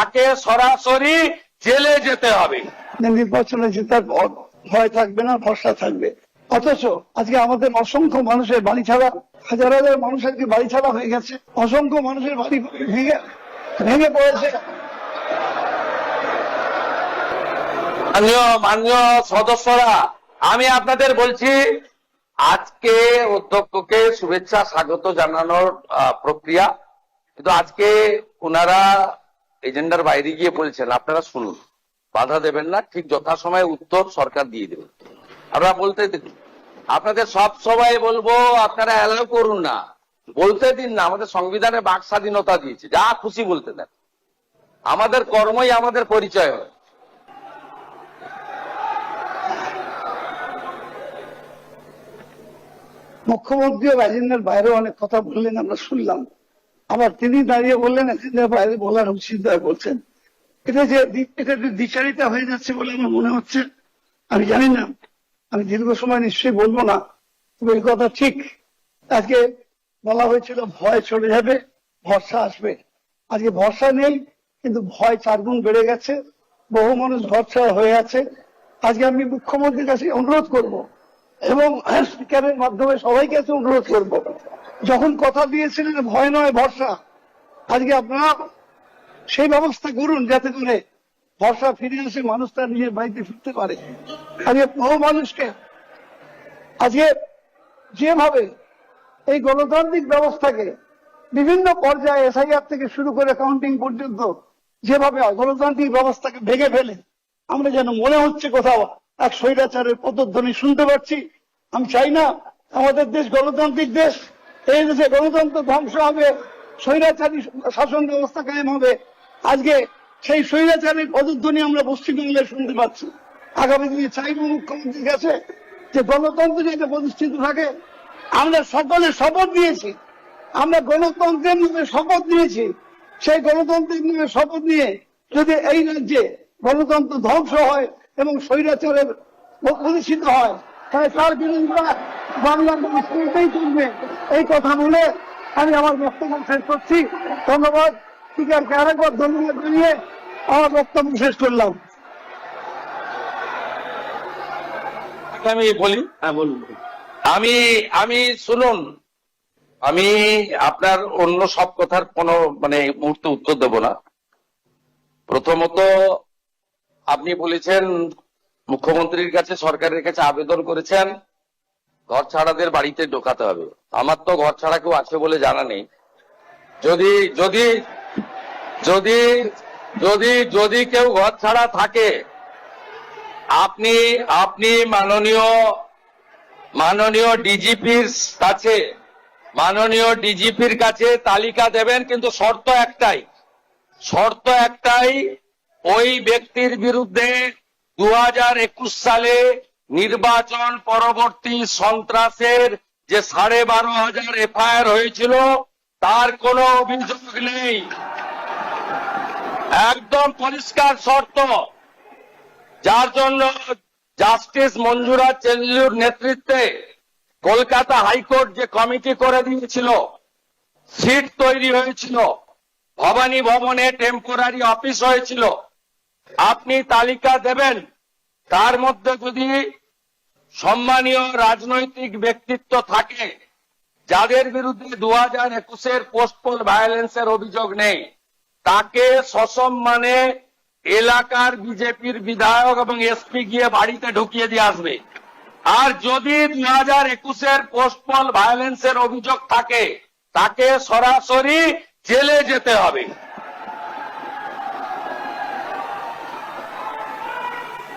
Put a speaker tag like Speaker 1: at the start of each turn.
Speaker 1: তাকে সরাসরি জেলে যেতে হবে।
Speaker 2: নির্বাচনে জেতার ভয় থাকবে না, ভরসা থাকবে। অথচ আজকে আমাদের অসংখ্য মানুষের বাড়ি ছাড়া, হাজার হাজার মানুষ আজকে বাড়ি ছাড়া হয়ে গেছে, অসংখ্য মানুষের বাড়ি ভেঙে পড়েছে।
Speaker 1: মাননীয় সদস্যরা, আমি আপনাদের বলছি, আজকে অধ্যক্ষকে শুভেচ্ছা স্বাগত জানানোর প্রক্রিয়া, কিন্তু আজকে ওনারা এজেন্ডার বাইরে গিয়ে বলছেন, আপনারা শুনুন, বাধা দেবেন না, ঠিক যথাসময়ে উত্তর সরকার দিয়ে দেবে। আপনারা বলতে দিন, আপনাদের সব সবাই বলবো আপনারা অ্যালাউ করুন না, বলতে দিন না। আমাদের সংবিধানে বাক স্বাধীনতা দিয়েছে, যা খুশি বলতে দেন, আমাদের কর্মই আমাদের পরিচয় হয়।
Speaker 2: মুখ্যমন্ত্রীও এজেন্ডার বাইরে অনেক কথা বললেন, আমরা শুনলাম। আবার তিনি দাঁড়িয়ে বললেন এজেন্ডার বাইরে বলার উচিত বলছেন। এটা দ্বিচারিতা হয়ে যাচ্ছে বলে আমার মনে হচ্ছে। আমি জানি না, আমি দীর্ঘ সময় নিশ্চয়ই বলবো না, তবে এই কথা ঠিক। আজকে বলা হয়েছিল ভয় চলে যাবে, ভরসা আসবে। আজকে ভরসা নেই, কিন্তু ভয় 4 গুণ বেড়ে গেছে। বহু মানুষ ভরসা হয়ে আছে। আজকে আমি মুখ্যমন্ত্রীর কাছে অনুরোধ করব এবং স্পিকারের মাধ্যমে সবাইকে কাছে অনুরোধ করব, যখন কথা দিয়েছিলেন ভয় নয় ভরসা, আজকে আপনারা সেই ব্যবস্থা করুন যাতে করে ভরসা ফিরে আসে, মানুষ তার নিজের বাড়িতে ফিরতে পারে। আজকে বহু মানুষকে আজকে যেভাবে এই গণতান্ত্রিক ব্যবস্থাকে বিভিন্ন পর্যায়ে এসআইআর থেকে শুরু করে কাউন্টিং পর্যন্ত যেভাবে গণতান্ত্রিক ব্যবস্থাকে ভেঙে ফেলে, আমরা যেন মনে হচ্ছে কোথাও এক স্বৈরাচারের পদধ্বনি শুনতে পাচ্ছি। আমি চাই না আমাদের দেশ গণতান্ত্রিক দেশ, এই দেশে গণতন্ত্র ধ্বংস হবে, স্বৈরাচারী শাসন ব্যবস্থা কায়েম হবে। আজকে সেই স্বৈরাচারীর পদধ্বনি আমরা পশ্চিমবাংলায় শুনতে পাচ্ছি। আগামী দিনে চাইব মুখ্যমন্ত্রীর কাছে যে গণতন্ত্র যাতে প্রতিষ্ঠিত থাকে। আমরা সকলে শপথ নিয়েছি, আমরা গণতন্ত্রের নামে শপথ নিয়েছি। সেই গণতন্ত্রের নামে শপথ নিয়ে যদি এই রাজ্যে গণতন্ত্র ধ্বংস হয় এবং স্বৈরাচারের প্রতিষ্ঠিত হয়, তাহলে তার বিরোধিতা বাংলার মানুষ করতেই চলবে। এই কথা বলে আমি আমার বক্তব্য শেষ করছি। ধন্যবাদ। স্পিকারকে আরেকবার ধন্যবাদ জানিয়ে আমার বক্তব্য শেষ করলাম।
Speaker 1: আমি বলি, হ্যাঁ বলুন। আমি শুনুন, আমি আপনার অন্য সব কথার কোনো মুহূর্তে উত্তর দেব না। প্রথমত, আপনি বলেছেন মুখ্যমন্ত্রীর কাছে, সরকারের কাছে আবেদন করেছেন ঘর ছাড়াদের বাড়িতে ঢোকাতে হবে। আমার তো ঘর ছাড়া কেউ আছে বলে জানা নেই। যদি যদি যদি যদি যদি কেউ ঘর ছাড়া থাকে, আপনি মাননীয় ডিজিপির কাছে তালিকা দেবেন, কিন্তু শর্ত একটাই, ওই ব্যক্তির বিরুদ্ধে 2021 সালে নির্বাচন পরবর্তী সন্ত্রাসের যে 12,500 এফআইআর হয়েছিল, তার কোনো অভিযোগ নেই। একদম পরিষ্কার শর্ত, যার জন্য জাস্টিস মঞ্জুরা চেল্লুর নেতৃত্বে কলকাতা হাইকোর্ট যে কমিটি করে দিয়েছিল, সিট তৈরি হয়েছিল, ভবানী ভবনে টেম্পোরারি অফিস হয়েছিল। আপনি তালিকা দেবেন, তার মধ্যে যদি সম্মানীয় রাজনৈতিক ব্যক্তিত্ব থাকে যাদের বিরুদ্ধে 2021-এর পোস্টপোল ভায়োলেন্সের অভিযোগ নেই, তাকে সসম্মানে এলাকার বিজেপির বিধায়ক এবং এসপি গিয়ে বাড়িতে ঢুকিয়ে দিয়ে আসবে। আর যদি 2021-এর পোস্টপোল ভায়োলেন্সের অভিযোগ থাকে, তাকে সরাসরি জেলে যেতে হবে।